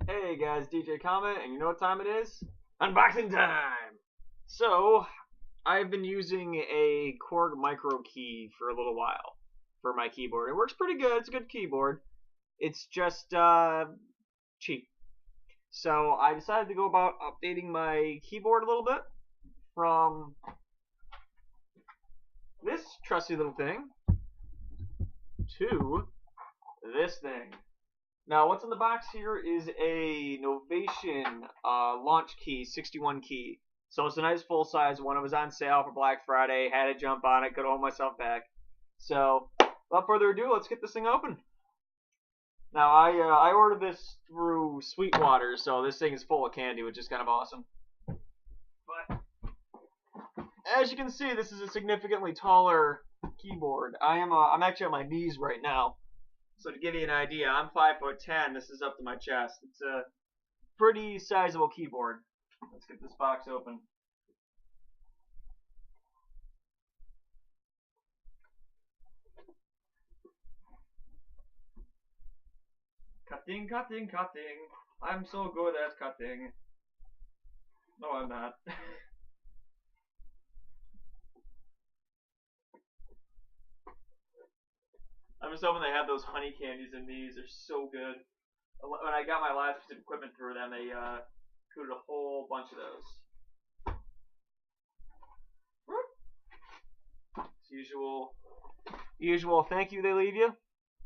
Hey guys, DJ Comment, and you know what time it is? Unboxing time! So, I've been using a Korg micro key for a little while for my keyboard. It works pretty good, it's a good keyboard. It's just, cheap. So, I decided to go about updating my keyboard a little bit from this trusty little thing to this thing. Now, what's in the box here is a Novation Launchkey61 key. So it's a nice full-size one. It was on sale for Black Friday. Had to jump on it. Could hold myself back. So, without further ado, let's get this thing open. Now, I ordered this through Sweetwater, so this thing is full of candy, which is kind of awesome. But, as you can see, this is a significantly taller keyboard. I'm actually on my knees right now. So to give you an idea, I'm 5'10". This is up to my chest. It's a pretty sizable keyboard. Let's get this box open. Cutting, cutting, cutting. I'm so good at cutting. No, I'm not. I'm just hoping they have those honey candies in these. They're so good. When I got my last piece of equipment through them, they included a whole bunch of those. As usual thank you they leave you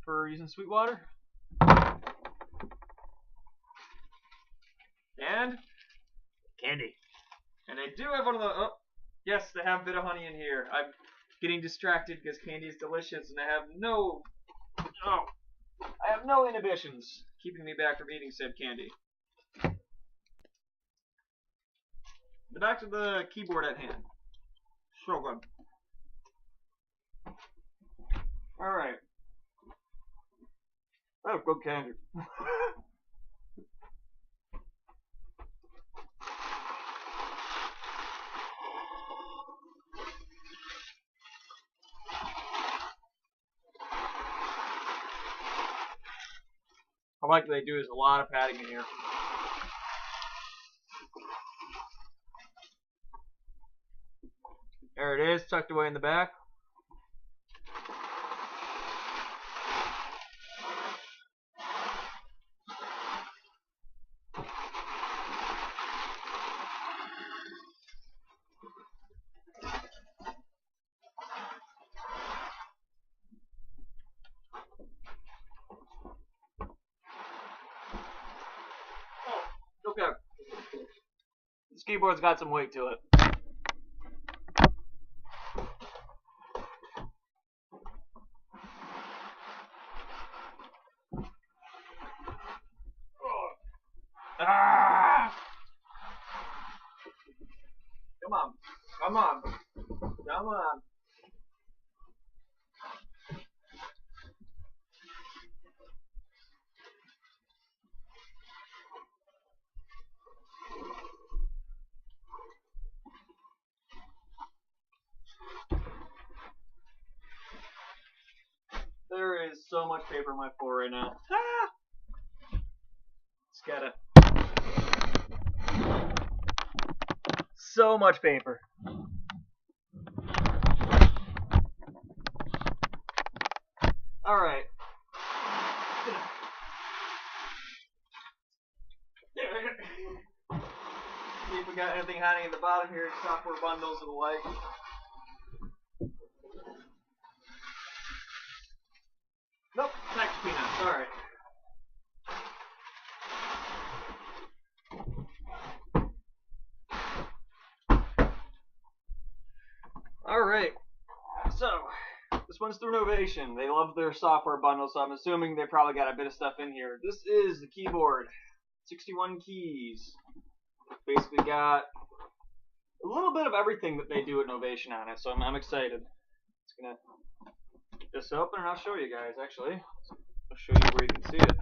for using Sweetwater. And candy. And they do have one of the, oh, yes, they have a bit of honey in here. I'm getting distracted because candy is delicious and I have no inhibitions keeping me back from eating said candy. The back of the keyboard at hand. So good. Alright. I have good candy. I like what they do. There's a lot of padding in here. There it is, tucked away in the back. Okay. This keyboard's got some weight to it. Ah! Come on. Come on. Come on. There is so much paper on my floor right now. Ah! Just gotta. So much paper. Alright. See if we got anything hiding in the bottom here, software bundles and the like. Nope, package peanuts, alright. Alright, so, this one's through Novation. They love their software bundle, so I'm assuming they probably got a bit of stuff in here. This is the keyboard. 61 keys. Basically got a little bit of everything that they do at Novation on it, so I'm excited. Just gonna get this open and I'll show you guys, actually. I'll show you where you can see it.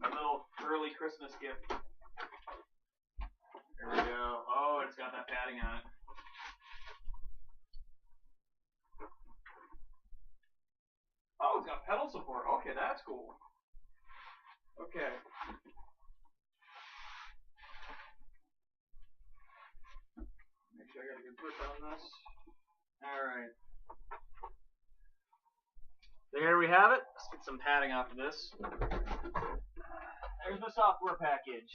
My little early Christmas gift. got that padding on it. Oh, it's got pedal support. Okay, that's cool. Okay. Make sure I got a good grip on this. Alright. There we have it. Let's get some padding off of this. There's the software package.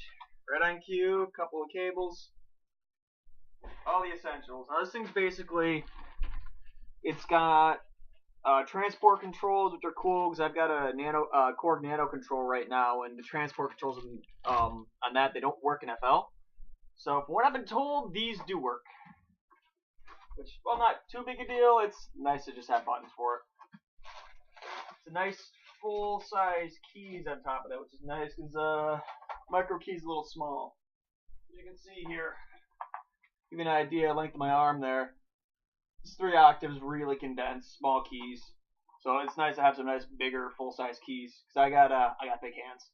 Red on cue, couple of cables. All the essentials. Now this thing's basically, it's got transport controls, which are cool because I've got a Korg Nano control right now, and the transport controls on that, they don't work in FL. So from what I've been told, these do work. Which, well, not too big a deal. It's nice to just have buttons for it. It's a nice full-size keys on top of that, which is nice because micro key's a little small. As you can see here, give you an idea of the length of my arm there. It's 3 octaves, really condensed, small keys. So it's nice to have some nice, bigger, full-size keys because I got big hands.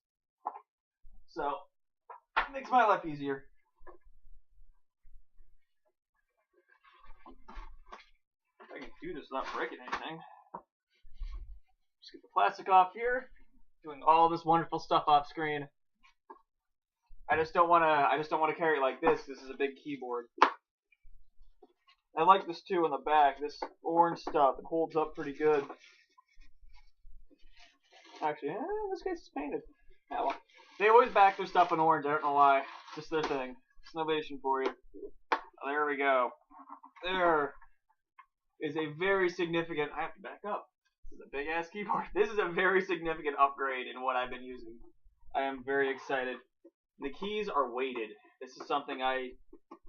So it makes my life easier. I can do this without breaking anything. Just get the plastic off here. Doing all this wonderful stuff off screen. I just don't want to carry it like this. This is a big keyboard. I like this too in the back. This orange stuff, it holds up pretty good. Actually, this case is painted. Yeah, well, they always back their stuff in orange. I don't know why. It's just their thing. It's Novation for you. There we go. There is a very significant. I have to back up. This is a big ass keyboard. This is a very significant upgrade in what I've been using. I am very excited. The keys are weighted. This is something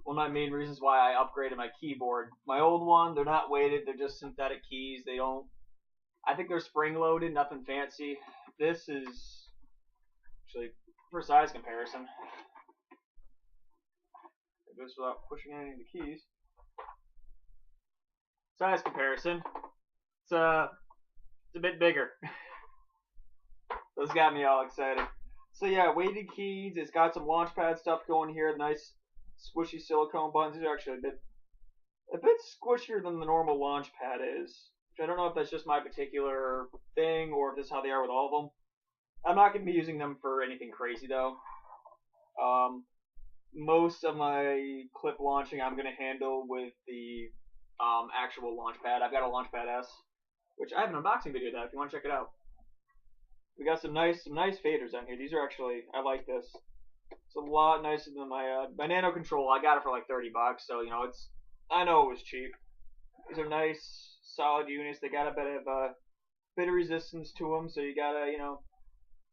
one of my main reasons why I upgraded my keyboard. My old one, they're not weighted. They're just synthetic keys. They don't. I think they're spring loaded. Nothing fancy. This is actually for size comparison. Just without pushing any of the keys. Size comparison. It's a bit bigger. Those got me all excited. So yeah, weighted keys. It's got some Launchpad stuff going here. Nice squishy silicone buttons. These are actually a bit squishier than the normal Launchpad is. Which I don't know if that's just my particular thing or if this is how they are with all of them. I'm not going to be using them for anything crazy though. Most of my clip launching I'm going to handle with the actual Launchpad. I've got a Launchpad S, which I have an unboxing video of that if you want to check it out. We got some nice faders on here. These are actually, I like this. It's a lot nicer than my Nano control. I got it for like 30 bucks, so you know I know it was cheap. These are nice, solid units. They got a bit of resistance to them, so you gotta,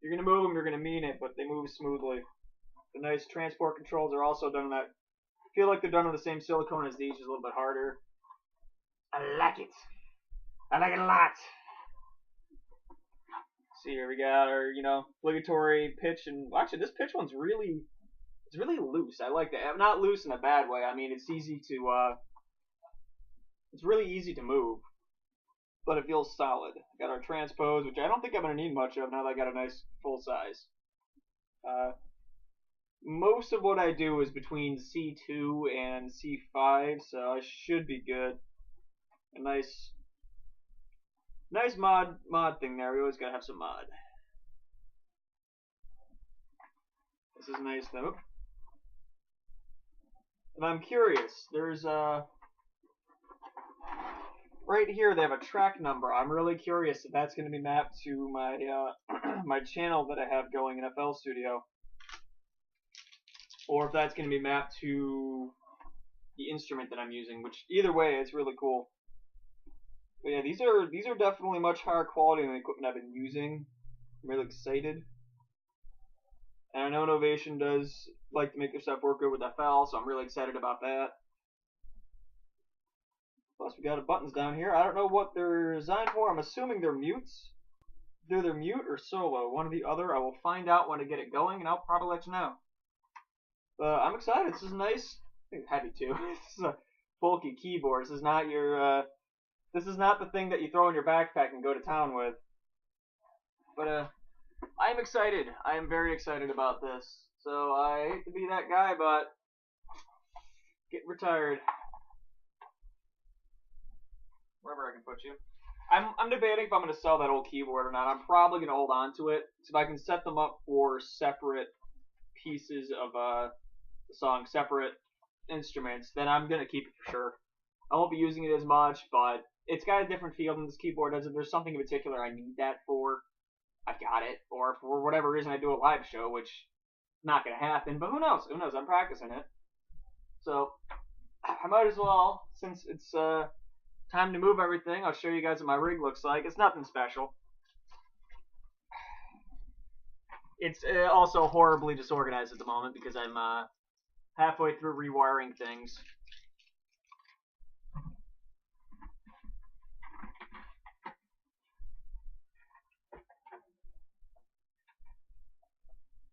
you're gonna move them, you're gonna mean it, but they move smoothly. The nice transport controls are also done in that. I feel like they're done in the same silicone as these, just a little bit harder. I like it. I like it a lot. See here, we got our, obligatory pitch, and well, actually this pitch one's really loose. I like that. Not loose in a bad way. I mean, it's really easy to move, but it feels solid. Got our transpose, which I don't think I'm gonna need much of now that I got a nice full size. Most of what I do is between C2 and C5, so I should be good. A nice mod thing there. We always gotta have some mod. This is nice though. And I'm curious. There's right here they have a track number. I'm really curious if that's going to be mapped to my my channel that I have going in FL Studio, or if that's going to be mapped to the instrument that I'm using. Which either way, it's really cool. But yeah, these are definitely much higher quality than the equipment I've been using. I'm really excited. And I know Novation does like to make their stuff work good with FL, so I'm really excited about that. Plus we got the buttons down here. I don't know what they're designed for. I'm assuming they're mutes. Either they're mute or solo, one or the other. I will find out when I get it going, and I'll probably let you know. But I'm excited. This is nice. I think it's heavy too. This is a bulky keyboard. This is not your this is not the thing that you throw in your backpack and go to town with. But I am excited. I am very excited about this. So I hate to be that guy, but Getting retired. Wherever I can put you. I'm debating if I'm going to sell that old keyboard or not. I'm probably going to hold on to it. So if I can set them up for separate pieces of the song, separate instruments, then I'm going to keep it for sure. I won't be using it as much, but it's got a different feel than this keyboard does. If there's something in particular I need that for, I've got it. Or for whatever reason I do a live show, which is not going to happen, but who knows? Who knows? I'm practicing it. So I might as well, since it's time to move everything, I'll show you guys what my rig looks like. It's nothing special. It's also horribly disorganized at the moment because I'm halfway through rewiring things.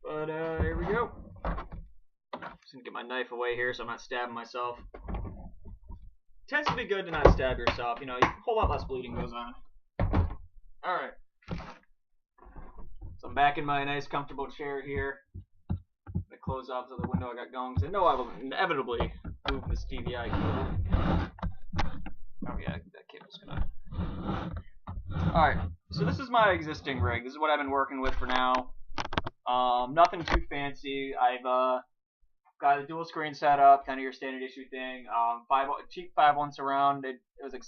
But here we go. Just gonna get my knife away here so I'm not stabbing myself. Tends to be good to not stab yourself. You know, a whole lot less bleeding goes on. Alright. So I'm back in my nice comfortable chair here. I'm gonna close off the other window I got going because I know I will inevitably move this DVI cable. Oh yeah, that cable's gonna... Alright, so this is my existing rig. This is what I've been working with for now. Nothing too fancy. I've got a dual screen setup, kind of your standard issue thing. Cheap 5-1 surround. It was like $60,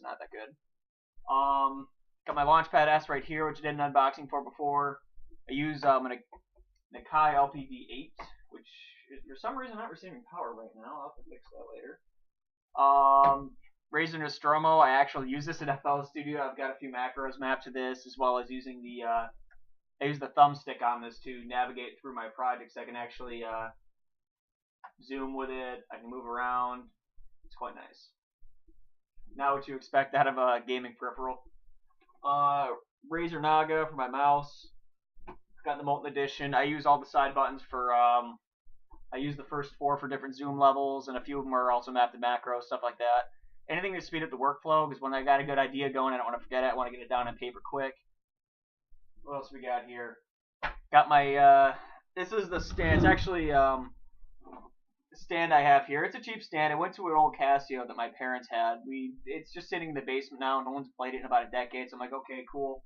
not that good. Got my Launchpad S right here, which I did an unboxing for before. I use an Akai LPV8, which is for some reason not receiving power right now. I'll have to fix that later. Razer Nostromo. I actually use this in FL Studio. I've got a few macros mapped to this, as well as using the I use the thumbstick on this to navigate through my projects. I can actually zoom with it. I can move around. It's quite nice. Not what you expect out of a gaming peripheral. Razer Naga for my mouse. Got the Molten Edition. I use all the side buttons for. I use the first 4 for different zoom levels, and a few of them are also mapped to macros, stuff like that. Anything to speed up the workflow, because when I got a good idea going, I don't want to forget it. I want to get it down on paper quick. What else we got here? Got my, this is the stand. It's actually, the stand I have here. It's a cheap stand. It went to an old Casio that my parents had. It's just sitting in the basement now. No one's played it in about a decade, so I'm like, okay, cool.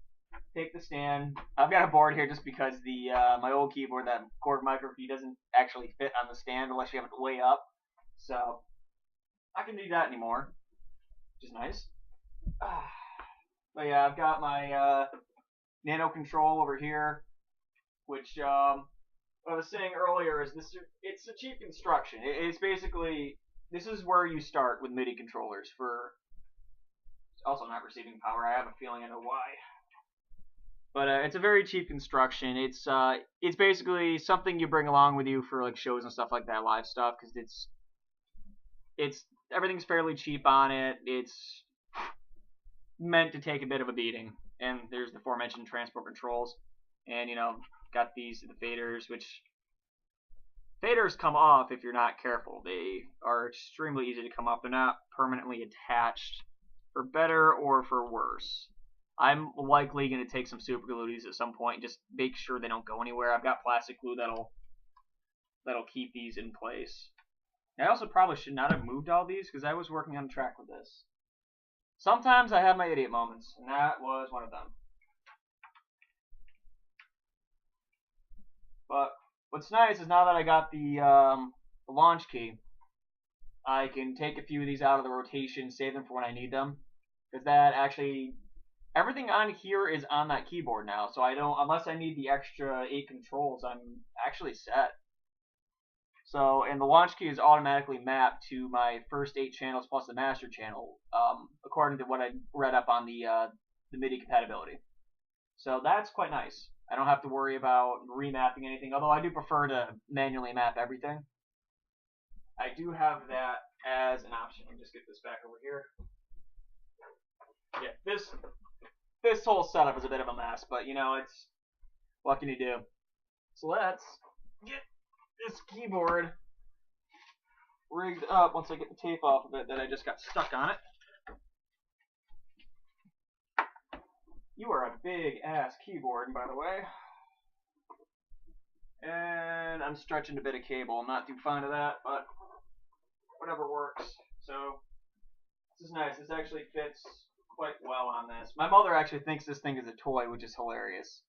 Take the stand. I've got a board here just because the, my old keyboard, that Korg Micro key, doesn't actually fit on the stand unless you have it way up. So, I can do that anymore, which is nice. But yeah, I've got my, Nano control over here, which what I was saying earlier is it's a cheap construction. It's basically, this is where you start with MIDI controllers for also not receiving power. I have a feeling I know why. But it's a very cheap construction. It's basically something you bring along with you for like shows and stuff like that, live stuff, because it's everything's fairly cheap on it. It's meant to take a bit of a beating. And there's the aforementioned transport controls. And, you know, got the faders, which faders come off if you're not careful. They are extremely easy to come off. They're not permanently attached, for better or for worse. I'm likely going to take some super glue at some point and just make sure they don't go anywhere. I've got plastic glue that'll keep these in place. I also probably should not have moved all these because I was working on track with this. Sometimes I have my idiot moments, and that was one of them. But what's nice is now that I got the Launchkey, I can take a few of these out of the rotation, save them for when I need them. Because that actually, everything on here is on that keyboard now, so I don't, unless I need the extra 8 controls, I'm actually set. So, and the Launchkey is automatically mapped to my first 8 channels plus the master channel, according to what I read up on the MIDI compatibility. So that's quite nice. I don't have to worry about remapping anything, although I do prefer to manually map everything. I do have that as an option. Let me just get this back over here. Yeah, this whole setup is a bit of a mess, but you know, it's, what can you do? So let's get this keyboard rigged up once I get the tape off of it that I just got stuck on it. You are a big ass keyboard, by the way. And I'm stretching a bit of cable. I'm not too fond of that, but whatever works. So this is nice. This actually fits quite well on this. My mother actually thinks this thing is a toy, which is hilarious.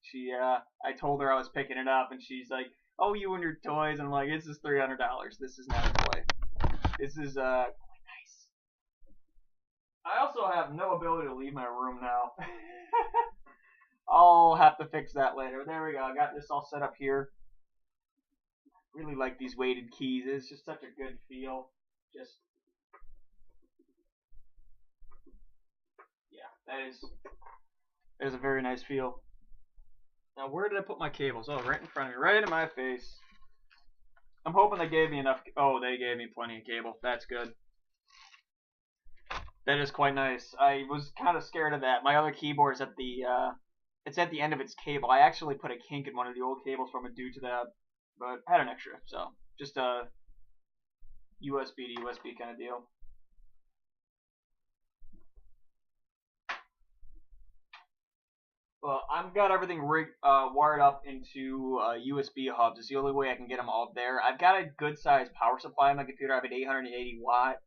I told her I was picking it up, and she's like, "Oh, you and your toys." And I'm like, "This is $300. This is not a toy. This is quite nice." I also have no ability to leave my room now. I'll have to fix that later. There we go. I got this all set up here. Really like these weighted keys. It's just such a good feel. Just that is a very nice feel. Now, where did I put my cables? Oh, right in front of me, right in my face. I'm hoping they gave me enough. Oh, they gave me plenty of cable. That's good. That is quite nice. I was kind of scared of that. My other keyboard's at the it's at the end of its cable. I actually put a kink in one of the old cables from it due to that, but I had an extra, so just a USB to USB kind of deal. Well, I've got everything wired up into USB hubs. It's the only way I can get them all there. I've got a good sized power supply on my computer. I have an 880 watt.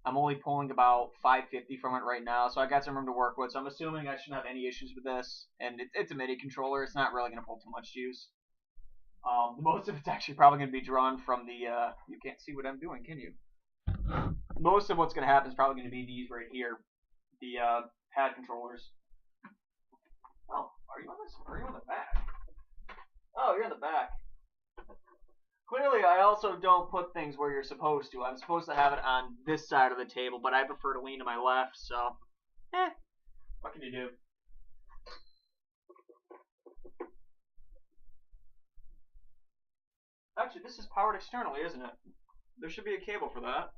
I'm only pulling about 550 from it right now, so I got some room to work with. So I'm assuming I shouldn't have any issues with this. And it's a MIDI controller. It's not really going to pull too much juice. Most of it's actually probably going to be drawn from the. You can't see what I'm doing, can you? Most of what's going to happen is probably going to be these right here, the pad controllers. Oh, are you on this? Are you on the back? Oh, you're in the back. Clearly, I also don't put things where you're supposed to. I'm supposed to have it on this side of the table, but I prefer to lean to my left, so, what can you do? Actually, this is powered externally, isn't it? There should be a cable for that,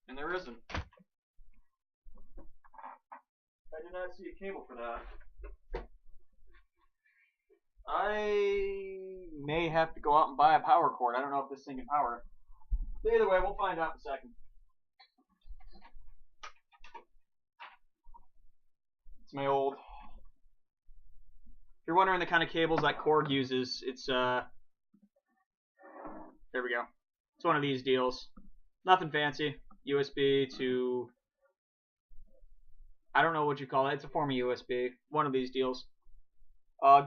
and there isn't. I do not see a cable for that. I may have to go out and buy a power cord. I don't know if this thing can power. But either way, we'll find out in a second. It's my old. If you're wondering the kind of cables that cord uses, it's there we go. It's one of these deals. Nothing fancy. USB to, I don't know what you call it. It's a form of USB. One of these deals.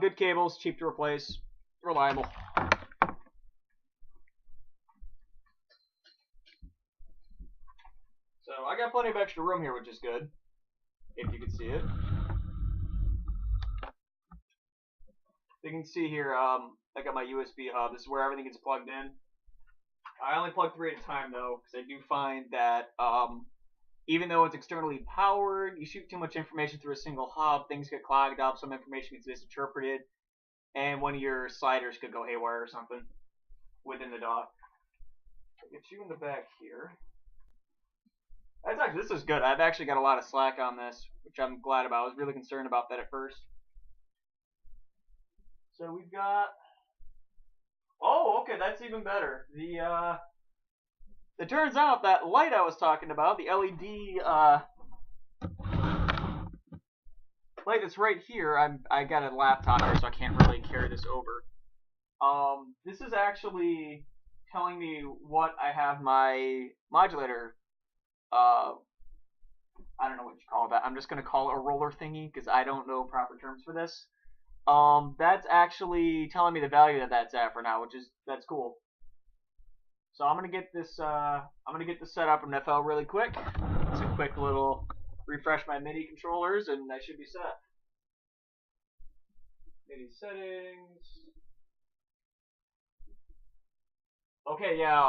Good cables, cheap to replace, reliable. So I got plenty of extra room here, which is good, if you can see it. You can see here, I got my USB hub. This is where everything gets plugged in. I only plug 3 at a time, though, because I do find that even though it's externally powered, you shoot too much information through a single hub, things get clogged up, some information gets misinterpreted, and one of your sliders could go haywire or something within the dock. I'll get you in the back here. This is good. I've actually got a lot of slack on this, which I'm glad about. I was really concerned about that at first. So we've got, oh, okay, that's even better. It turns out that light I was talking about, the LED light that's right here, I got a laptop here, so I can't really carry this over. This is actually telling me what I have my modulator, I don't know what you call that. I'm just going to call it a roller thingy, because I don't know proper terms for this. That's actually telling me the value that that's at for now, that's cool. So I'm gonna get this set up in FL really quick. It's a quick little refresh my MIDI controllers, and I should be set. MIDI settings. Okay, yeah.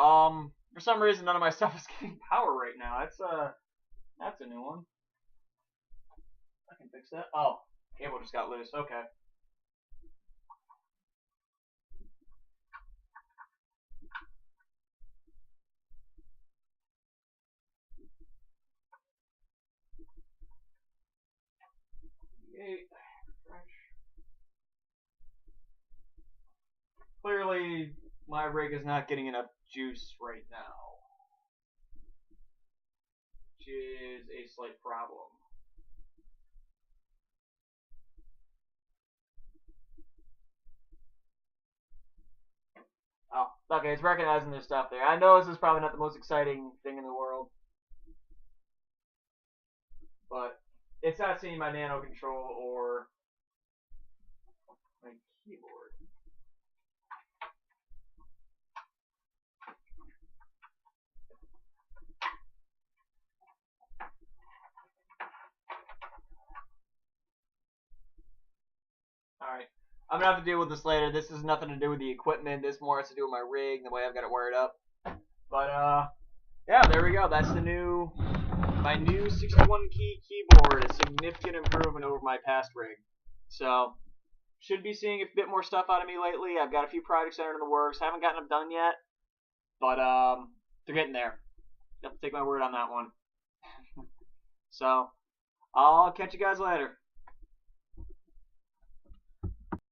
For some reason, none of my stuff is getting power right now. That's a new one. I can fix that. Oh, cable just got loose. Okay. Refresh. Clearly, my rig is not getting enough juice right now, which is a slight problem. Oh, Okay, it's recognizing there's stuff there. I know this is probably not the most exciting thing in the world, but it's not seeing my nano control or my keyboard. Alright. I'm gonna have to deal with this later. This has nothing to do with the equipment. This more has to do with my rig, the way I've got it wired up. But yeah, there we go. That's my new 61 key keyboard. A significant improvement over my past rig. So should be seeing a bit more stuff out of me lately. I've got a few projects that are in the works. Haven't gotten them done yet, but they're getting there. You have to take my word on that one. So I'll catch you guys later.